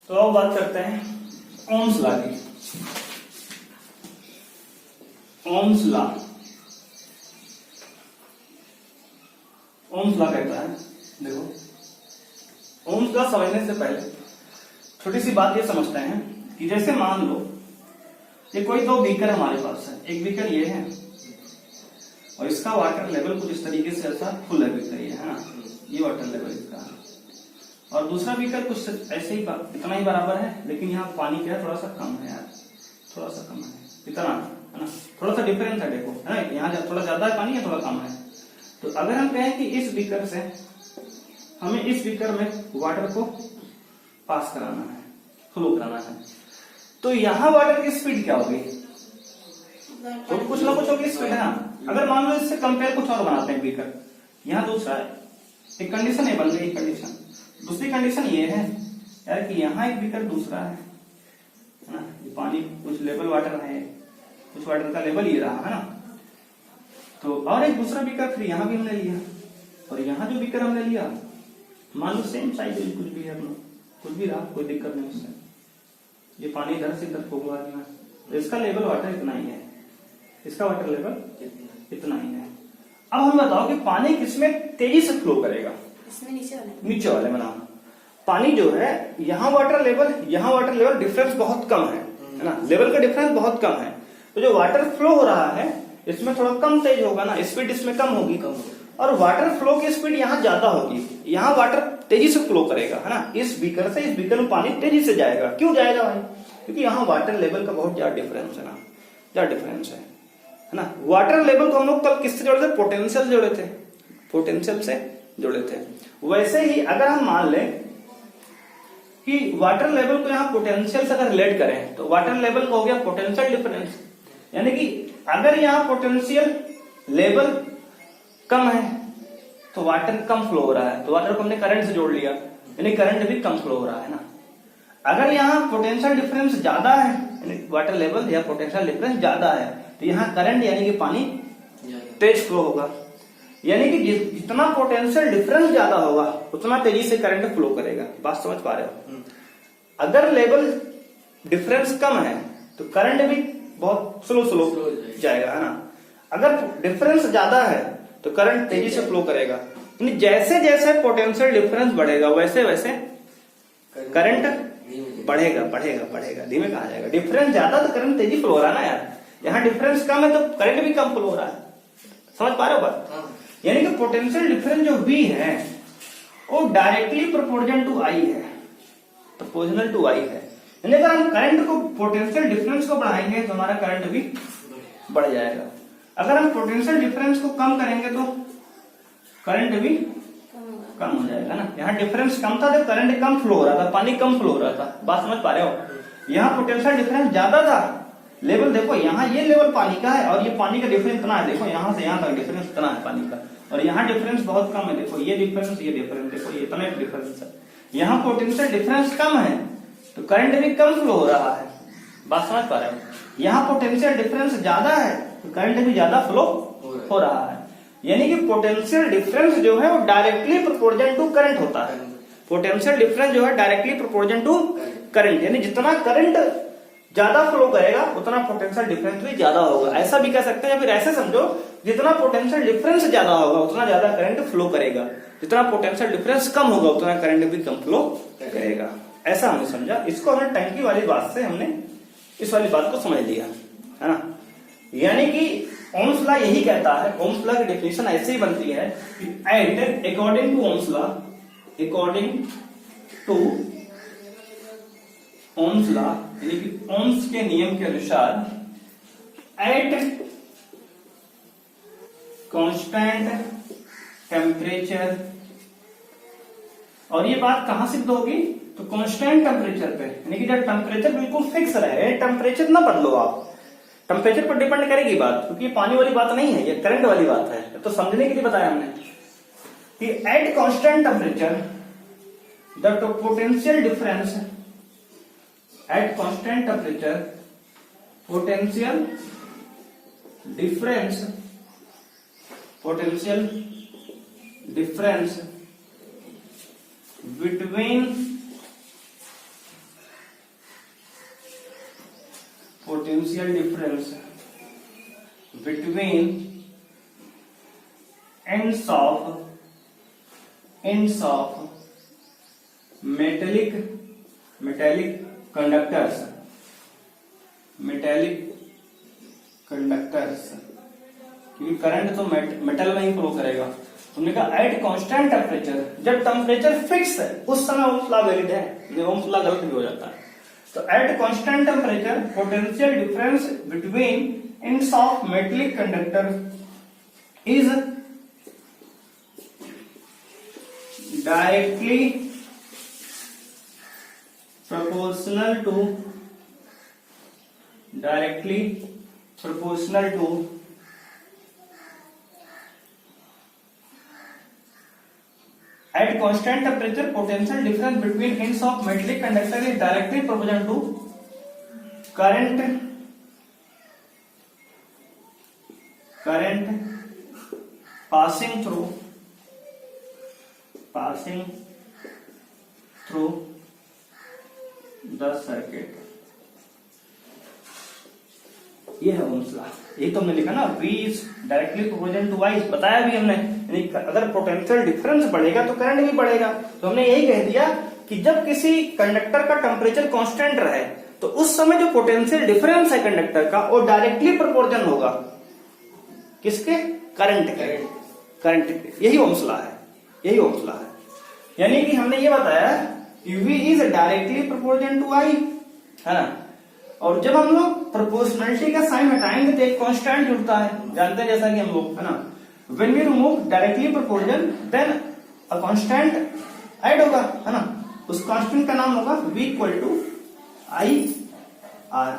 तो अब बात करते हैं ओम्स लॉ की। ओम्स लॉ, ओम्स लॉ कहता है, देखो ओम्स लॉ समझने से पहले छोटी सी बात ये समझते हैं कि जैसे मान लो ये कोई दो बीकर हमारे पास है, एक बीकर ये है और इसका वाटर लेवल कुछ इस तरीके से ऐसा फुल है बीकर ये है ना, ये वाटर लेवल इसका है, और दूसरा बीकर कुछ ऐसे ही इतना ही बराबर है, लेकिन यहाँ पानी क्या है थोड़ा सा कम है यार, थोड़ा सा कम है, इतना है ना, थोड़ा सा डिफरेंस है देखो है ना, यहाँ थोड़ा ज्यादा है पानी है थोड़ा कम है। तो अगर हम कहें कि इस बीकर से हमें इस बीकर में वाटर को पास कराना है, फ्लो कराना है, तो यहाँ वाटर की स्पीड क्या होगी, तो कुछ ना कुछ होगी स्पीड है ना। अगर मान लो इससे कंपेयर कुछ और बनाते हैं बीकर, यहाँ दूसरा एक कंडीशन है बन गई, कंडीशन दूसरी कंडीशन ये है यार कि यहाँ एक बीकर दूसरा है ना, ये पानी कुछ लेवल वाटर है, कुछ वाटर का लेवल ये रहा है ना, तो और एक दूसरा बीकर फिर यहाँ भी हमने लिया, और यहाँ जो बीकर हमने लिया मान लो सेम साइज कुछ भी है अपना, कुछ भी रहा कोई दिक्कत नहीं उससे, ये पानी इधर से इधर को हुआ, तो इसका लेवल वाटर इतना ही है, इसका वाटर लेवल इतना ही है। अब हम बताओ कि पानी किसमें तेजी से फ्लो करेगा, इसमें नीचे वाले में ना। पानी जो है यहाँ वाटर लेवल डिफरेंस बहुत कम है ना, लेवल का डिफरेंस बहुत कम है, तो जो वाटर फ्लो हो रहा है इसमें थोड़ा कम तेज होगा ना, स्पीड इसमें कम होगी, और वाटर फ्लो की स्पीड यहाँ ज्यादा होगी, यहाँ वाटर तेजी से फ्लो करेगा है ना, इस बीकर से इस बीकर में पानी तेजी से जाएगा। क्यों जाएगा भाई, क्योंकि यहाँ वाटर लेवल का बहुत ज्यादा डिफरेंस है ना, ज्यादा डिफरेंस है ना। वाटर लेवल को हम लोग कल किससे जोड़े थे, पोटेंशियल जोड़े थे, पोटेंशियल से जोड़े थे। वैसे ही अगर हम मान लें कि वाटर लेवल को यहाँ पोटेंशियल से अगर रिलेट करें तो वाटर लेवल का हो गया पोटेंशियल डिफरेंस, यानी कि अगर यहाँ पोटेंशियल लेवल कम है तो वाटर कम फ्लो हो रहा है, तो वाटर को हमने करंट से जोड़ लिया, यानी करंट भी कम फ्लो हो रहा है ना। अगर यहाँ पोटेंशियल डिफरेंस ज्यादा है, यानी वाटर लेवल या पोटेंशियल डिफरेंस ज्यादा है, तो यहाँ करंट यानी कि पानी तेज फ्लो होगा, यानी कि जितना पोटेंशियल डिफरेंस ज्यादा होगा उतना तेजी से करंट फ्लो करेगा। बात समझ पा रहे हो। अगर लेवल डिफरेंस कम है तो करंट भी बहुत स्लो जाएगा है ना। अगर डिफरेंस ज्यादा है तो करंट तेजी से फ्लो करेगा, यानी जैसे जैसे पोटेंशियल डिफरेंस बढ़ेगा वैसे वैसे करंट बढ़ेगा, धीमे कहा जाएगा। डिफरेंस ज्यादा तो करंट तेजी फ्लो हो रहा है ना यार, यहाँ डिफरेंस कम है तो करंट भी कम फ्लो हो रहा है। समझ पा रहे हो बात, यानी कि पोटेंशियल डिफरेंस जो V है वो डायरेक्टली प्रोपोर्शनल टू I है, प्रोपोर्शनल टू I है। यानी अगर हम करंट को पोटेंशियल डिफरेंस को बढ़ाएंगे तो हमारा करंट भी बढ़ जाएगा, अगर हम पोटेंशियल डिफरेंस को कम करेंगे तो करंट भी कम हो जाएगा ना। यहाँ डिफरेंस कम था तो करंट कम फ्लो हो रहा था, पानी कम फ्लो हो रहा था। बात समझ पा रहे हो। यहाँ पोटेंशियल डिफरेंस ज्यादा था, लेवल देखो यहाँ ये लेवल पानी का है और ये पानी का डिफरेंस इतना है, देखो यहाँ से यहाँ तक डिफरेंस इतना है पानी का, और यहाँ डिफरेंस बहुत कम है, देखो ये डिफरेंस देखो ये इतना डिफरेंस है। यहाँ पोटेंशियल डिफरेंस कम है तो करंट भी कम फ्लो हो रहा है। बात समझ पा रहे हो। यहाँ पोटेंशियल डिफरेंस ज्यादा है तो करंट भी ज्यादा फ्लो हो रहा है, यानी कि पोटेंशियल डिफरेंस जो है वो डायरेक्टली प्रोपोर्शनल टू करंट होता है। पोटेंशियल डिफरेंस जो है डायरेक्टली प्रोपोर्शनल टू करंट, यानी जितना करंट ज्यादा फ्लो करेगा उतना पोटेंशियल डिफरेंस भी ज्यादा होगा, ऐसा भी कह सकते हैं। या फिर ऐसे समझो जितना पोटेंशियल डिफरेंस ज्यादा होगा उतना ज्यादा करंट फ्लो करेगा, जितना पोटेंशियल डिफरेंस कम होगा उतना करंट भी कम फ्लो करेगा, ऐसा हमने समझा। इसको हमने टंकी वाली बात से हमने इस वाली बात को समझ लिया है ना। यानी कि ओम्स लॉ यही कहता है, ओम्स लॉ की डेफिनेशन ऐसे ही बनती है कि at according to Ohm's law, according to Ohm's law यानी कि ओम्स के नियम के अनुसार एट कांस्टेंट टेम्परेचर, और ये बात कहां सिद्ध होगी तो कांस्टेंट टेम्परेचर पे, यानी कि जब टेम्परेचर बिल्कुल फिक्स रहे, टेम्परेचर ना बदलो आप, टेम्परेचर पर डिपेंड करेगी बात, क्योंकि ये पानी वाली बात नहीं है, ये करंट वाली बात है। तो समझने के लिए बताया हमने कि at constant temperature the potential difference, at constant temperature potential difference between potential difference between ends of metallic conductors क्योंकि करंट तो मेटल में ही फ्लो करेगा। तुमने कहा एट कांस्टेंट टेम्परेचर, जब टेम्परेचर फिक्स है उस समय ओम्स लॉ वैलिड है, ओम्स लॉ गलत भी हो जाता है। तो at constant temperature potential difference between ends of metallic conductor is directly proportional to at constant temperature potential difference between ends of metallic conductor is directly proportional to current passing through the circuit। ये है Ohm's law, यही तो हमने लिखा ना, V is directly proportional to I, बताया भी हमने। यानी अगर पोटेंशियल डिफरेंस बढ़ेगा तो करंट भी बढ़ेगा। तो हमने यही कह दिया कि जब किसी कंडक्टर का टेम्परेचर कांस्टेंट रहे तो उस समय जो पोटेंशियल डिफरेंस है कंडक्टर का वो डायरेक्टली प्रोपोर्शनल होगा किसके? करंट के। यही ओम्स लॉ है। यानी कि हमने ये बताया कि V is directly proportional to I, है ना। और जब हम लोग प्रोपोर्शनलिटी का साइन हटाएंगे तो एक कांस्टेंट जुड़ता है, जानते हैं जैसा कि हम लोग, है ना। When we remove directly proportional then a constant add होगा, है ना। उस कांस्टेंट का नाम होगा V equal to I R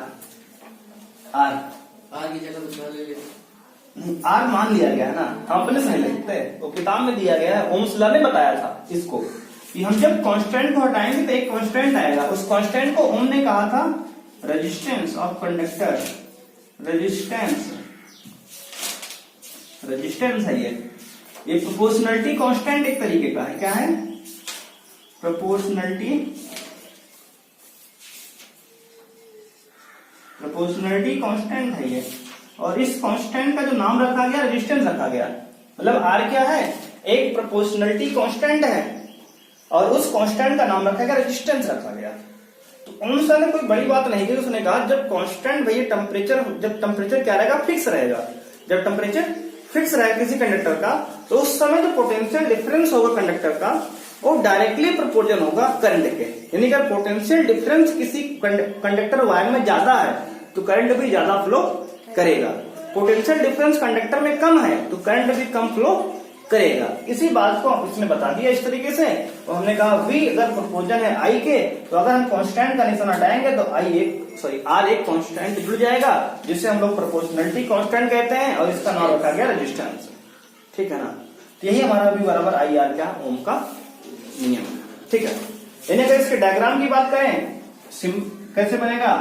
की जगह दूसरा ले लेते, R मान लिया गया है ना, हम अपने से नहीं लिखते, वो किताब में दिया गया है। ओम्स लॉ ने बताया था इसको कि हम जब कांस्टेंट को हटाएंगे तो एक कांस्टेंट आएगा। उस कांस्टेंट को ओम ने कहा था रेजिस्टेंस ऑफ कंडक्टर। रेजिस्टेंस है ये प्रोपोर्शनलिटी कांस्टेंट एक तरीके का है। क्या है? प्रोपोर्शनलिटी कांस्टेंट है ये। और इस कांस्टेंट का जो नाम रखा गया रेजिस्टेंस रखा गया। मतलब R क्या है? एक प्रोपोर्शनलिटी कांस्टेंट है और उस कांस्टेंट का नाम रखा गया रेजिस्टेंस रखा गया। तो ओम्स लॉ ने कोई बड़ी बात नहीं की, उसने कहा जब कांस्टेंट भैया जब टेम्परेचर क्या रहेगा? फिक्स रहेगा। जब टेम्परेचर फिक्स रहेगा किसी कंडक्टर का तो उस समय जो पोटेंशियल डिफरेंस होगा कंडक्टर का वो डायरेक्टली प्रोपोर्शनल होगा करंट के। यानी अगर पोटेंशियल डिफरेंस किसी कंडक्टर वायर में ज्यादा है तो करंट भी ज्यादा फ्लो करेगा। पोटेंशियल डिफरेंस कंडक्टर में कम है तो करंट भी कम फ्लो करेगा। इसी बात को इसने बता दिया इस तरीके से। तो हमने कहा V अगर प्रोपोर्शनल है I के तो अगर हम कांस्टेंट का निशान हटाएंगे तो R एक कांस्टेंट जुड़ जाएगा जिसे हम लोग प्रोपोर्शनलिटी कांस्टेंट कहते हैं और इसका नाम रखा गया रेजिस्टेंस। ठीक है ना। तो यही हमारा V बराबर IR क्या? ओम का नियम। ठीक है। यानी अगर इसके डायग्राम की बात करें कैसे बनेगा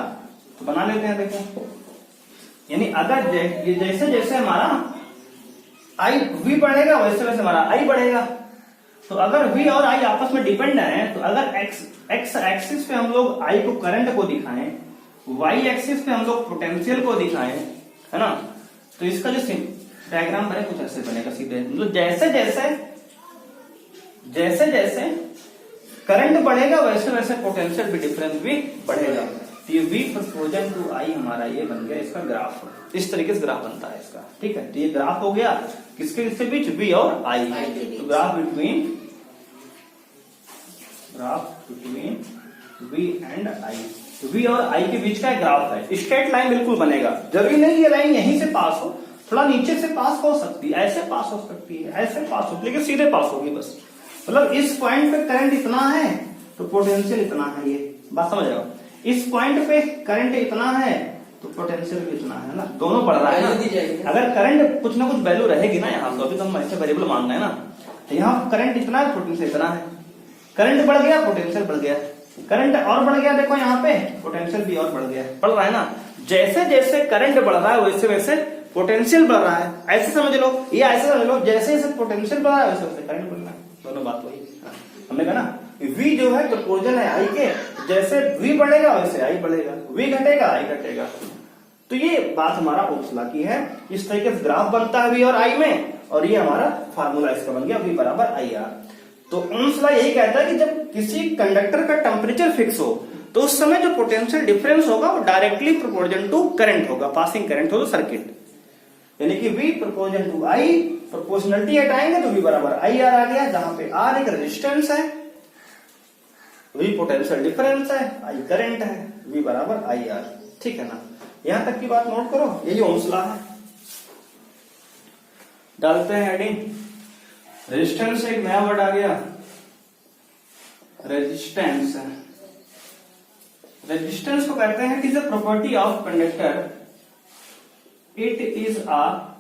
तो बना लेते हैं। देखो यानी अगर जैसे जैसे हमारा V बढ़ेगा वैसे वैसे हमारा I बढ़ेगा। तो अगर V और I आपस में डिपेंड है तो अगर x एक्सिस पे हम लोग I को करंट को दिखाएं, y एक्सिस पे हम लोग पोटेंशियल को दिखाएं, है ना। तो इसका जो डायग्राम बने कुछ ऐसे बनेगा सीधे। मतलब जैसे जैसे करंट बढ़ेगा वैसे वैसे पोटेंशियल भी डिफरेंस भी बढ़ेगा। तो ये V प्रोपोर्शनल टू I हमारा ये बन गया इसका ग्राफ। इस तरीके से ग्राफ बनता है इसका। ठीक है। तो ये ग्राफ हो गया किसके बीच? V और I। तो graph between V and I। तो V और I के बीच का ग्राफ है। स्ट्रेट लाइन बिल्कुल बनेगा। जरूरी नहीं ये लाइन यहीं से पास हो, थोड़ा नीचे से पास हो सकती है, ऐसे पास हो सकती है, ऐसे पास हो, लेकिन सीधे पास होगी बस। मतलब इस पॉइंट पे करंट इतना है तो पोटेंशियल इतना है। ये बात समझ रहे हो? इस पॉइंट पे करंट इतना है तो पोटेंशियल भी इतना है ना, दोनों बढ़ रहा है ना। अगर करंट कुछ ना कुछ वैल्यू रहेगी ना यहाँ तो, अभी तो हम ऐसे वेरिएबल मान रहे हैं ना, तो यहाँ करंट इतना है पोटेंशियल इतना है। करंट बढ़ गया पोटेंशियल बढ़ गया, करंट और बढ़ गया, देखो यहाँ पे पोटेंशियल भी और बढ़ गया, बढ़ रहा है ना। जैसे जैसे करंट बढ़ रहा है वैसे वैसे पोटेंशियल बढ़ रहा है। ऐसे समझ लो, ये ऐसे समझ लो, जैसे जैसे पोटेंशियल बढ़ रहा है वैसे वैसे करंट बढ़ रहा है। दोनों बात वही हमने कहा ना, V जो है प्रोपोर्शनल है I के, जैसे V बढ़ेगा वैसे I बढ़ेगा, V घटेगा I घटेगा। तो ये बात हमारा ओम्स लॉ की है। इस तरीके से ग्राफ बनता है V और I में, और ये हमारा फार्मूला इसका बन गया V बराबर IR। तो ओम्स लॉ यही कहता है कि जब किसी कंडक्टर का टेम्परेचर फिक्स हो तो उस समय जो पोटेंशियल डिफरेंस होगा वो डायरेक्टली प्रोपोर्शनल टू करंट होगा, पासिंग करंट हो तो सर्किट, यानी कि V proportional to I, proportionality हटाएंगे तो V बराबर IR आ गया, जहां पे R एक रेजिस्टेंस है, V पोटेंशियल डिफरेंस है, I करंट है, V बराबर IR। ठीक है ना, यहां तक की बात नोट करो, यही ओम्स लॉ है। डालते हैं हेडिंग, रेजिस्टेंस एक नया वर्ड आ गया, रेजिस्टेंस। रेजिस्टेंस को कहते हैं it is a property of conductor, it is a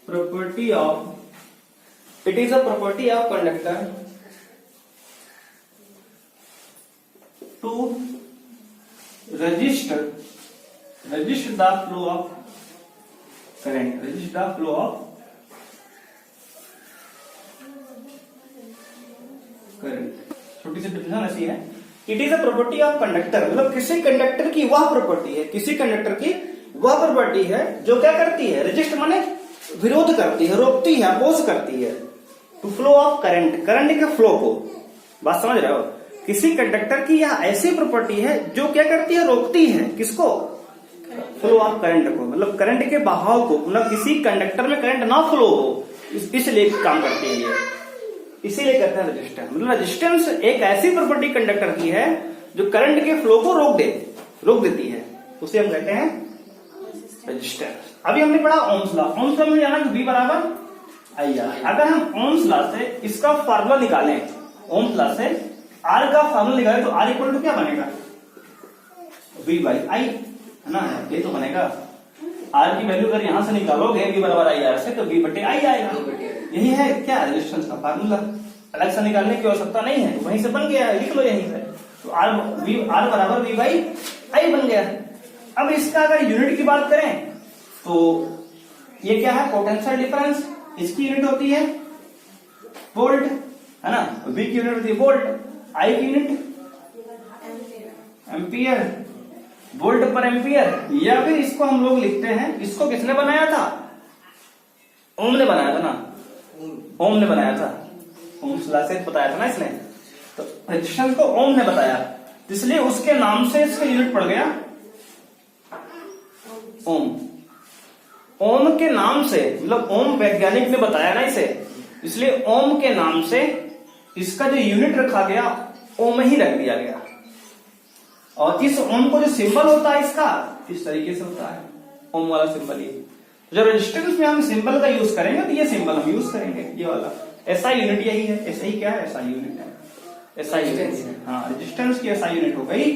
property of, it is a property of conductor to resist the flow of current, resist the flow of current। छोटी सी definition ऐसी है, it is a property of conductor, मतलब किसी conductor की वह property है, किसी conductor की वह प्रॉपर्टी है जो क्या करती है, रेजिस्ट माने विरोध करती है, रोकती है, अपोज करती है, to flow of current, current के फ्लो को। बात समझ रहे हो, किसी कंडक्टर की यह ऐसी प्रॉपर्टी है जो क्या करती है, रोकती है किसको, फ्लो ऑफ करंट को, मतलब करंट के बहाव को, मतलब किसी कंडक्टर में करंट ना फ्लो हो, इसलिए काम करती है ये, इसीलिए कहते हैं रेजिस्टेंस। मतलब रेजिस्टेंस एक ऐसी प्रॉपर्टी कंडक्टर की है जो करंट के फ्लो को रोक देती है, उसे हम कहते हैं रेजिस्टेंस। अभी हमने पढ़ा ओम्स लॉ, ओम्स लॉ में जाना कि V बराबर IR। अगर हम ओम्स लॉ से इसका फार्मूला निकालें, ओम्स लॉ से R का फार्मूला निकालें तो R इक्वल टू क्या बनेगा, V बाई I, है ना, ये तो बनेगा। R की वैल्यू अगर यहां से निकालोगे V बराबर IR से तो V बटे I आएगा। यही है क्या रेजिस्टेंस का फार्मूला, अलग से निकालने की आवश्यकता नहीं है, वहीं से बन गया है, लिख लो यहीं से। तो R बराबर V बाई I बन गया। अब इसका अगर यूनिट की बात करें तो ये क्या है, पोटेंशियल डिफरेंस, इसकी यूनिट होती है वोल्ट, है ना, V की यूनिट होती है वोल्ट, I की यूनिट एम्पियर, वोल्ट पर एम्पियर। या फिर इसको हम लोग लिखते हैं, इसको किसने बनाया था, ओम ने बनाया था ना, ओम ने बनाया था, ओम्स लॉ से बताया था ना इसने, तो रेजिस्टेंस को ओम ने बताया, इसलिए उसके नाम से इसका यूनिट पड़ गया ओम। ओम के नाम से, मतलब ओम वैज्ञानिक ने बताया ना इसे, इसलिए ओम के नाम से इसका जो यूनिट रखा गया ओम ही रख दिया गया। और इस ओम को जो सिंबल होता है इसका इस तरीके से होता है, ओम वाला सिंबल ये। जब रेजिस्टेंस में हम सिंबल का यूज करेंगे तो ये सिंबल हम यूज करेंगे, ये वाला एसआई यूनिट यही है, ऐसा ही क्या है, एसआई यूनिट है, एसआई यूनिट। हाँ, रेजिस्टेंस की एसआई यूनिट हो गई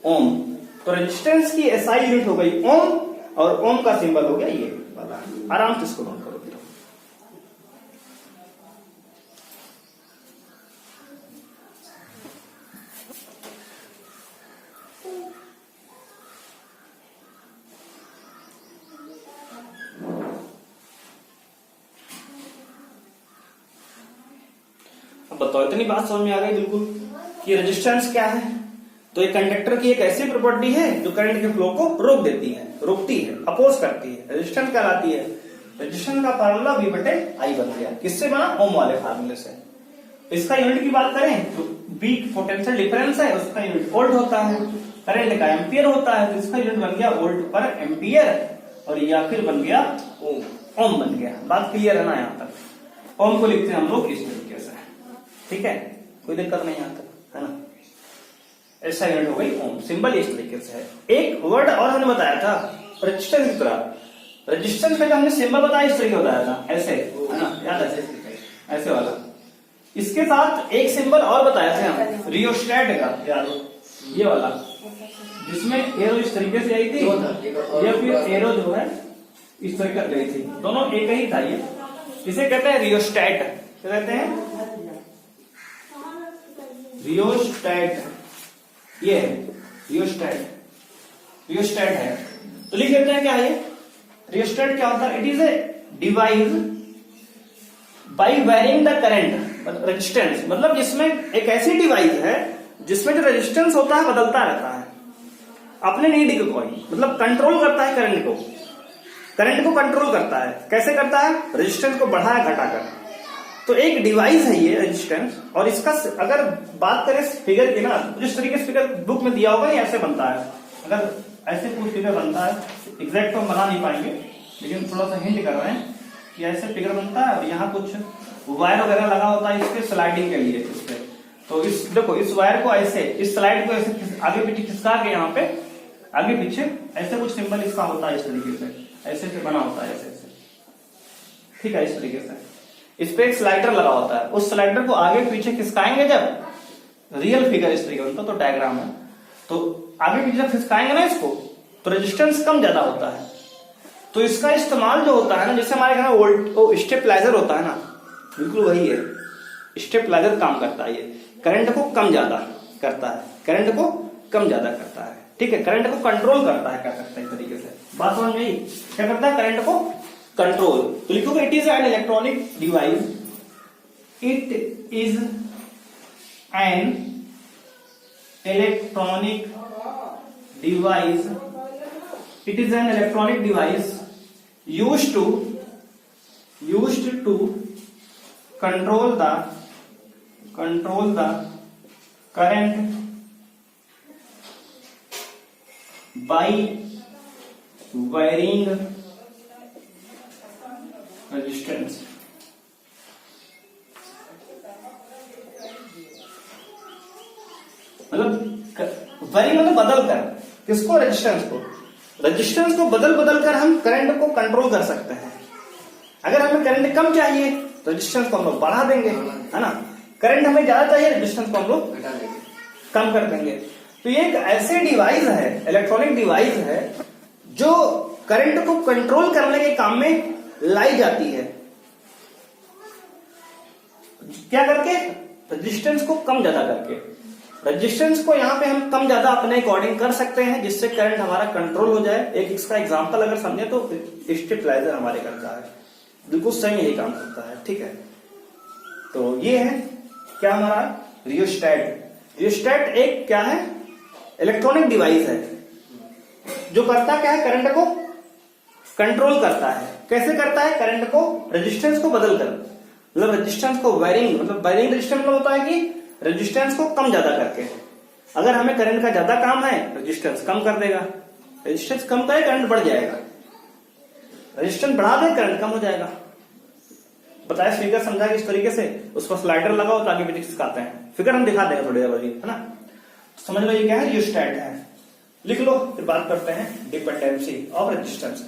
ओम, तो रेजिस्टेंस की एसआई यूनिट हो गई ओम, और ओम का सिंबल हो गया ये वाला। आराम से इसको नोट करो। अब बताओ, इतनी बात समझ में आ गई बिल्कुल कि रेजिस्टेंस क्या है। तो ये कंडक्टर की एक ऐसी प्रॉपर्टी है जो करंट के फ्लो को रोक देती है, रोकती है, अपोज करती है, रेजिस्टेंस कहलाती है। रेजिस्टेंस का फार्मूला V बटे I बन गया, किससे बना, ओम वाले फार्मूले से। इसका यूनिट की बात करें तो V पोटेंशियल डिफरेंस है, उसका यूनिट वोल्ट होता है, करंट का एम्पियर होता है, तो इसका यूनिट बन गया वोल्ट पर एम्पियर, और या फिर बन गया ओम बन गया। बात क्लियर है ना यहाँ तक। ओम को लिखते हैं हम लोग इस तरीके से, ठीक है, कोई दिक्कत नहीं यहाँ तक, है ना। ऐसा यूनिट हो गई ओम, सिंबल इस तरीके से है। एक वर्ड और हमने बताया था रेजिस्टेंस की तरह, रेजिस्टेंस का जो हमने सिंबल बताया इस तरीके बताया था, ऐसे, है ना, याद है, ऐसे वाला। इसके साथ एक सिंबल और बताया था हम, रियोस्टेट का, याद हो, ये वाला, जिसमें एरो इस तरीके से आई थी, या फिर एरो जो है इस तरीके से गई थी, दोनों एक ही था ये। इसे कहते हैं रियोस्टेट, क्या कहते हैं, रियोस्टेट, ये है रियोस्टेट, रियोस्टेट है। तो लिख लेते हैं क्या है ये, रियोस्टेट क्या होता है, it is a device by varying the current resistance, मतलब जिसमें एक ऐसी डिवाइस है जिसमें जो रेजिस्टेंस होता है बदलता रहता है अपने नीड के अकॉर्डिंग, मतलब कंट्रोल करता है करंट को कंट्रोल करता है। कैसे करता है? रेजिस्टेंस को बढ़ाया घटाकर। तो एक डिवाइस है ये रेजिस्टेंस, और इसका अगर बात करें फिगर की ना, जिस तरीके से फिगर बुक में दिया होगा ये ऐसे बनता है। अगर ऐसे कुछ फिगर बनता है, एग्जैक्ट तो हम बना नहीं पाएंगे लेकिन थोड़ा सा हिंट कर रहे हैं कि ऐसे फिगर बनता है और यहाँ कुछ वायर वगैरह लगा होता है इसके स्लाइडिंग के लिए इसके। तो इस देखो इस वायर को ऐसे, इस स्लाइड को ऐसे आगे पीछे खिसका के यहाँ पे आगे पीछे ऐसे कुछ सिंबल इसका होता है, इस तरीके से ऐसे से बना होता है ऐसे ऐसे, ठीक है। इस तरीके से इस पे एक स्लाइडर लगा होता है, उस स्लाइडर को आगे पीछे खिसकाएंगे जब रियल फिगर इस तरीके बनता तो डायग्राम है, तो आगे पीछे जब खिसकाएंगे ना इसको तो रेजिस्टेंस कम ज्यादा होता है। तो इसका इस्तेमाल जो होता है ना, जैसे हमारे घर में स्टेपलाइजर होता है ना, बिल्कुल वही है। स्टेपलाइजर काम करता है, ये करंट को कम ज्यादा करता है, करंट को कम ज्यादा करता है, ठीक है। करंट को कंट्रोल करता है, कर सकते हैं इस तरीके से। बात समझ में आई? क्या करता है? करंट को कंट्रोल। तो लिखोगे it is an electronic device, it is an electronic device, it is an electronic device used to control the current by varying resistance। मतलब वैरी मतलब बदल कर, किसको? रेजिस्टेंस को बदल कर हम करंट को कंट्रोल कर सकते हैं। अगर हमें करंट कम चाहिए तो रेजिस्टेंस को हम लोग बढ़ा देंगे, है ना। करंट हमें ज्यादा चाहिए, रेजिस्टेंस को हम लोग कम कर देंगे। तो ये एक ऐसे डिवाइस है, इलेक्ट्रॉनिक डिवाइस है जो करंट को कंट्रोल करने के काम में लाई जाती है। क्या करके? रेजिस्टेंस को कम ज्यादा करके। रेजिस्टेंस को यहाँ पे हम कम ज्यादा अपने अकॉर्डिंग कर सकते हैं जिससे करंट हमारा कंट्रोल हो जाए। एक इसका एग्जांपल अगर समझे तो स्टेबलाइजर हमारे घर का है, बिल्कुल सेम यही काम करता है, ठीक है। तो ये है क्या हमारा रियोस्टेट। रियोस्टेट एक क्या है? इलेक्ट्रॉनिक डिवाइस है जो करता क्या है? करंट को कंट्रोल करता है। कैसे करता है? करंट को, रेजिस्टेंस को बदल कर, मतलब रेजिस्टेंस को वायरिंग, मतलब वायरिंग रेजिस्टेंस मतलब होता है कि रेजिस्टेंस को कम ज्यादा करके। अगर हमें करंट का ज्यादा काम है, रेजिस्टेंस कम कर देगा। रेजिस्टेंस कम करे, करंट बढ़ जाएगा। रेजिस्टेंस बढ़ा दे, करंट कम हो जाएगा। बताया फिगर समझा कि इस तरीके से उसको स्लाइडर लगाओ तो आगे पीछे खिसकाते हैं। फिगर हम दिखा देंगे थोड़ी देर, है ना। समझ में ये क्या है? रियोस्टेट है। लिख लो, फिर बात करते हैं डिपेंडेंसी ऑफ रेजिस्टेंस।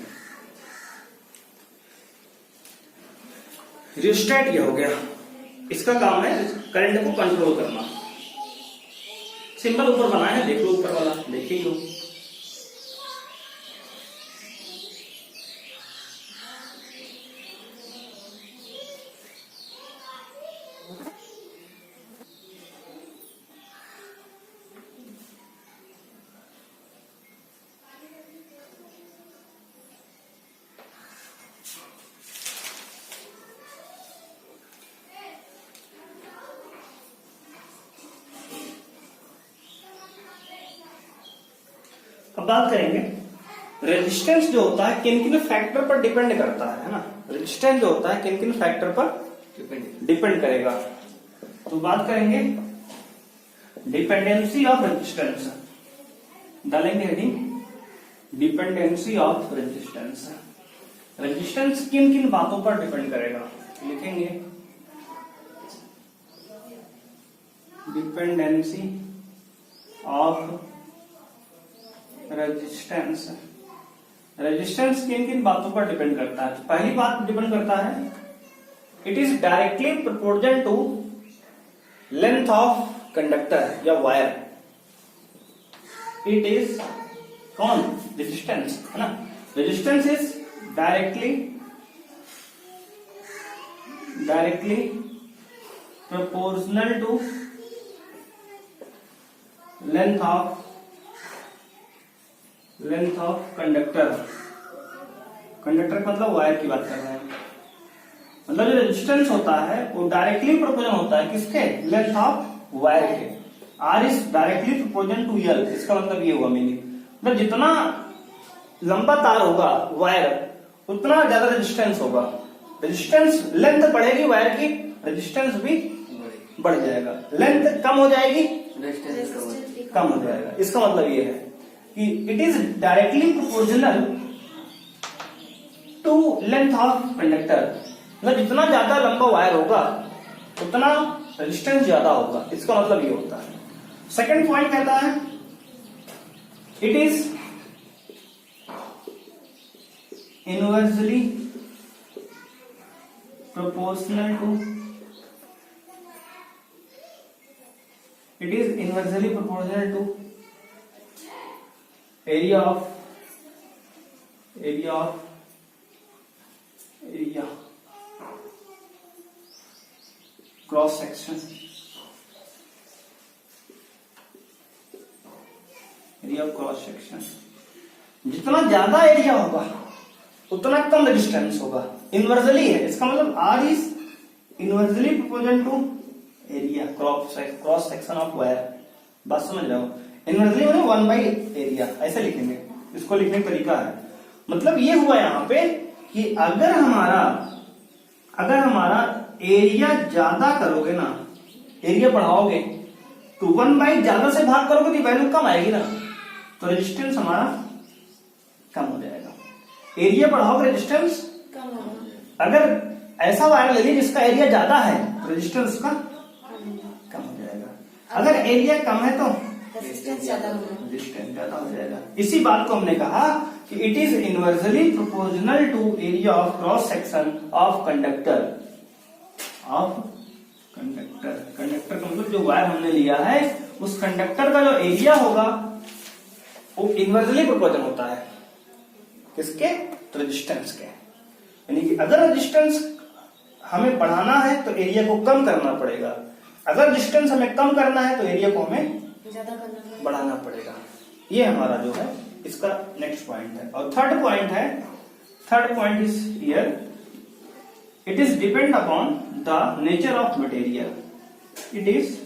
रियोस्टेट ये हो गया, इसका काम है करंट को कंट्रोल करना। सिंबल ऊपर बना है, देख लो ऊपर वाला, देखिए लो। अब बात करेंगे रेजिस्टेंस जो होता है किन किन फैक्टर पर डिपेंड करता है ना। रेजिस्टेंस जो होता है किन किन फैक्टर पर डिपेंड करेगा। तो बात करेंगे डिपेंडेंसी ऑफ रेजिस्टेंस, डालेंगे heading dependency of resistance. Resistance किन किन बातों पर डिपेंड करेगा, लिखेंगे डिपेंडेंसी ऑफ रेजिस्टेंस। रेजिस्टेंस किन किन बातों पर डिपेंड करता है? तो पहली बात डिपेंड करता है, it is directly proportional to length of conductor या वायर। इट इज कौन? रेजिस्टेंस, है ना। Resistance is directly proportional to length of conductor. Conductor मतलब वायर की बात कर रहे हैं। मतलब जो रेजिस्टेंस होता है वो डायरेक्टली प्रोपोर्शनल होता है किसके, लेंथ ऑफ वायर के। R is directly proportional to L, इसका मतलब ये हुआ मीनिंग, मतलब जितना लंबा तार होगा वायर उतना ज्यादा रेजिस्टेंस होगा। रेजिस्टेंस लेंथ बढ़ेगी वायर की, रेजिस्टेंस भी बढ़ जाएगा। लेंथ कम हो जाएगी, कम हो जाएगा। इसका मतलब ये है कि it is directly proportional to length of conductor, मतलब जितना ज्यादा लंबा वायर होगा उतना रेजिस्टेंस ज्यादा होगा। इसका मतलब ये होता है। सेकंड पॉइंट कहता है it is inversely proportional to, it is inversely proportional to area cross section, area of cross section। जितना ज्यादा एरिया होगा उतना कम रेजिस्टेंस होगा। इनवर्सली है, इसका मतलब R is inversely proportional to area cross section of wire. बात समझ रहे हो, इनवर्सली मैंने 1/एरिया ऐसे लिखेंगे, इसको लिखने का तरीका है। मतलब ये हुआ यहाँ पे कि अगर हमारा एरिया ज्यादा करोगे ना, एरिया बढ़ाओगे तो 1/, ज्यादा से भाग करोगे तो वैल्यू कम आएगी ना, तो रेजिस्टेंस हमारा कम हो जाएगा। एरिया बढ़ाओगे रेजिस्टेंस कम होगा। अगर ऐसा वायर ले लीजिए जिसका एरिया ज्यादा है तो रेजिस्टेंस का कम हो जाएगा। अगर एरिया कम है तो रेजिस्टेंस ज्यादा हो जाएगा। इसी बात को हमने कहा कि it is inversely proportional to area of cross section of conductor. Conductor का मतलब जो वायर हमने लिया है उस कंडक्टर का जो एरिया होगा वो इनवर्सली प्रोपोर्शनल होता है किसके, रेजिस्टेंस के। यानी कि अगर रेजिस्टेंस हमें बढ़ाना है तो एरिया को कम करना पड़ेगा, अगर डिस्टेंस हमें कम करना है तो एरिया को हमें ज्यादा बढ़ाना पड़ेगा। ये हमारा जो है इसका नेक्स्ट पॉइंट है। और third point is here, it is depend upon the nature of material. It is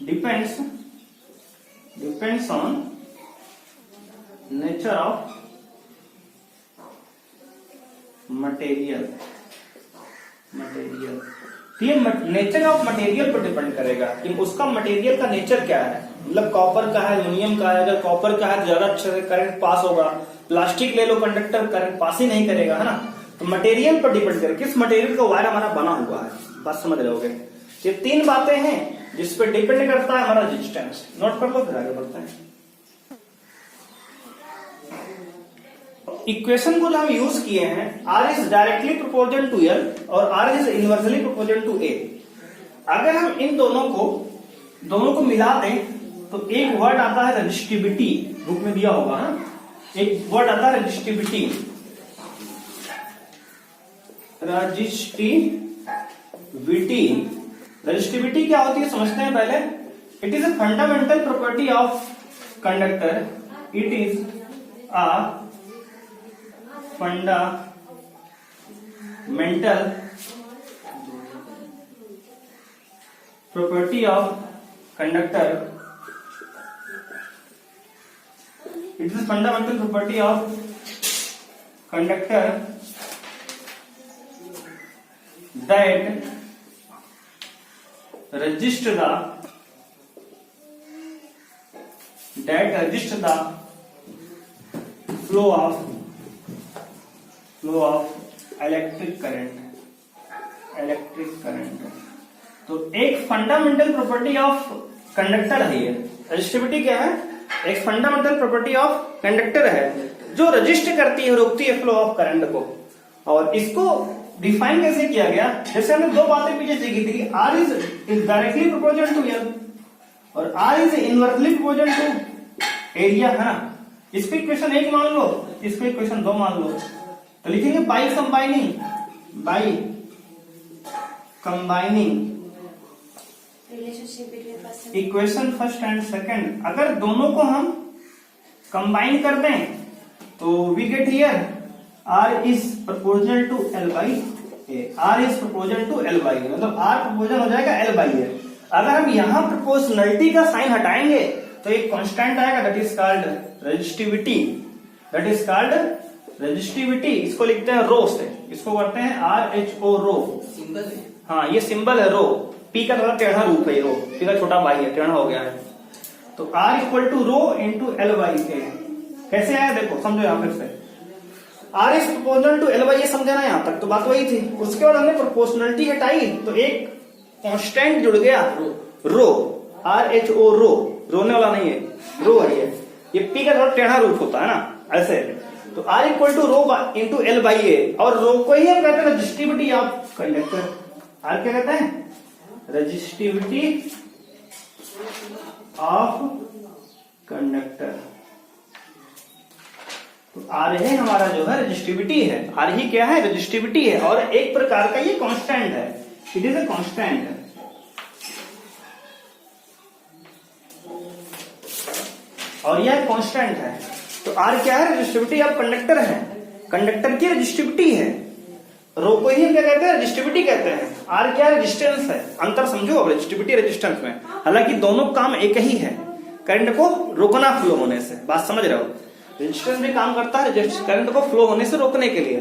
depends on nature of material. तो ये नेचर ऑफ मटेरियल पर डिपेंड करेगा कि उसका मटेरियल का नेचर क्या है। मतलब कॉपर का है, एल्यूमिनियम का है, अगर कॉपर का है तो ज्यादा अच्छे से करंट पास होगा। प्लास्टिक ले लो, कंडक्टर करंट पास ही नहीं करेगा, है ना। तो मटेरियल पर डिपेंड करेगा किस मटेरियल का वायर हमारा बना हुआ है। बात समझ रहे होगे। ये तीन बातें हैं जिस पर डिपेंड करता है हमारा रेजिस्टेंस। नोट कर लो, फिर आगे बढ़ते हैं। इक्वेशन को जो हम यूज किए हैं, R is directly proportional to L और R is inversely proportional to A. अगर हम इन दोनों को मिला दें तो एक वर्ड आता है रजिस्टिविटी, बुक में दिया होगा ना, एक वर्ड आता है रजिस्टिविटी। रजिस्टिविटी क्या होती है समझते हैं पहले। It is a fundamental property of conductor. It is a fundamental property of conductor. It is a fundamental property of conductor that resist the flow of electric current. तो एक फंडामेंटल प्रॉपर्टी ऑफ कंडक्टर है ये। Resistivity क्या है, एक fundamental property of conductor है जो resist करती है, रोकती है फ्लो ऑफ करंट को। और इसको डिफाइन कैसे किया गया, जैसे हमने दो बातें पीछे सीखी थी, R is directly proportional to L और R is inversely proportional to area, है ना। इसको इक्वेशन 1 मान लो, इसको इक्वेशन 2 मान लो, तो लिखेंगे by combining equation first and second. अगर दोनों को हम कंबाइन कर दें तो we get here R is proportional to L by R is proportional to L by A, मतलब आर प्रोपोर्शनल हो जाएगा एल बाई ए। अगर हम यहाँ प्रोपोर्शनलिटी का साइन हटाएंगे तो एक कांस्टेंट आएगा, that is called resistivity, that is called resistivity. इसको लिखते हैं रो से, इसको करते हैं RHO रो, सिंबल है। हाँ ये सिंबल है रो, पी का थोड़ा टेढ़ा रूप है, रो पी का छोटा भाई है, टेढ़ा हो गया है। तो R equal to rho into L by A. कैसे आया देखो, समझो यहाँ फिर से, R is proportional to L by A, समझना यहाँ तक तो बात वही थी। उसके बाद हमने प्रोपोर्शनलिटी हटाई तो एक कांस्टेंट जुड़ गया रो, RHO रो, रोने वाला नहीं है, रो है ये पी का थोड़ा टेढ़ा रूप होता है ना ऐसे। तो R equal to rho into L by A, और रो को ही हम कहते हैं रजिस्टिविटी ऑफ कंडक्टर। R क्या कहते हैं? Resistivity of conductor. तो R है हमारा जो है रजिस्टिविटी है, R ही क्या है? रजिस्टिविटी है, और एक प्रकार का ये कांस्टेंट है, इट इज ए कांस्टेंट। और यह कांस्टेंट है। तो R क्या है? रजिस्टिविटी ऑफ कंडक्टर है, कंडक्टर की रजिस्टिविटी है। रो को ही क्या कहते हैं? रजिस्टिविटी कहते हैं। R क्या है? रेजिस्टेंस है। अंतर समझो अब रजिस्टिविटी रेजिस्टेंस में, हालांकि दोनों काम एक ही है, करंट को रोकना फ्लो होने से, बात समझ रहे हो? रेजिस्टेंस भी काम करता है करंट को फ्लो होने से रोकने के लिए।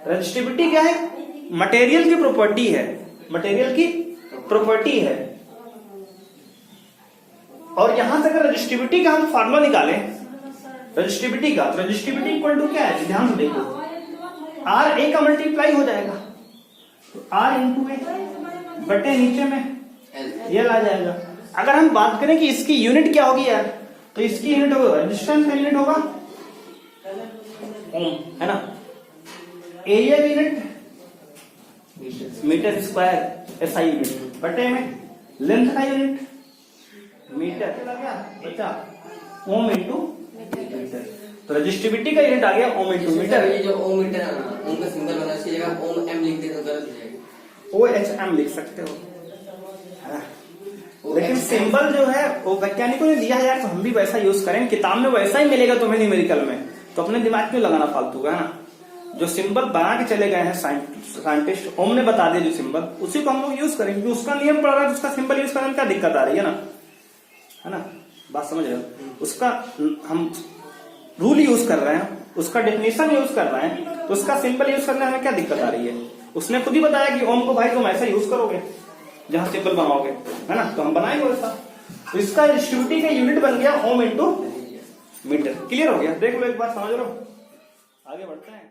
रजिस्टिविटी क्या है? मटेरियल की प्रॉपर्टी है, मटेरियल की प्रॉपर्टी है। और यहां से अगर रजिस्टिविटी का हम फार्मूला निकालें, रजिस्टिविटी का, रजिस्टिविटी इक्वल टू क्या है? ध्यान से देखो, R A का मल्टीप्लाई हो जाएगा, तो R इंटू ए बटे नीचे में L आ जाएगा। अगर हम बात करें कि इसकी यूनिट क्या होगी यार, तो इसकी यूनिट होगा, रेजिस्टेंस का यूनिट होगा ओम, है ना। Area unit metre square SI unit, बटे में लेंथ का यूनिट मीटर, चला गया बचा ओम इंटू मीटर। तो रजिस्टिविटी का यूनिट आ गया ओम इंटू मीटर। ये जो ओम मीटर है ना, ओम का सिंबल बना, इसकी जगह ओम एम लिख दे तो गलत हो जाएगा, OHM लिख सकते हो, लेकिन सिंबल जो है वो वैज्ञानिकों ने दिया है यार, तो हम भी वैसा यूज करें। किताब में वैसा ही मिलेगा तुम्हें न्यूमेरिकल में, तो अपने दिमाग क्यों लगाना फालतू का, है ना। जो सिंबल बना के चले गए हैं साइंटिस्ट, ओम ने बता दिया जो सिंबल, उसी को हम लोग यूज करेंगे। उसका नियम पड़ रहा है, उसका सिंबल यूज करने में क्या दिक्कत आ रही है ना, है ना, बात समझ रहे हो। उसका हम रूल यूज कर रहे हैं, उसका डेफिनेशन यूज कर रहे हैं, तो उसका सिंबल यूज करने में क्या दिक्कत आ रही है। उसने खुद ही बताया कि ओम को भाई तुम ऐसा यूज करोगे जहां सिंबल बनाओगे, है ना, तो हम बनाएंगे वैसा। तो इसका रजिस्टिविटी का यूनिट बन गया ओम इंटू मीटर। क्लियर हो गया? देख लो एक बार, समझ लो, आगे बढ़ते हैं।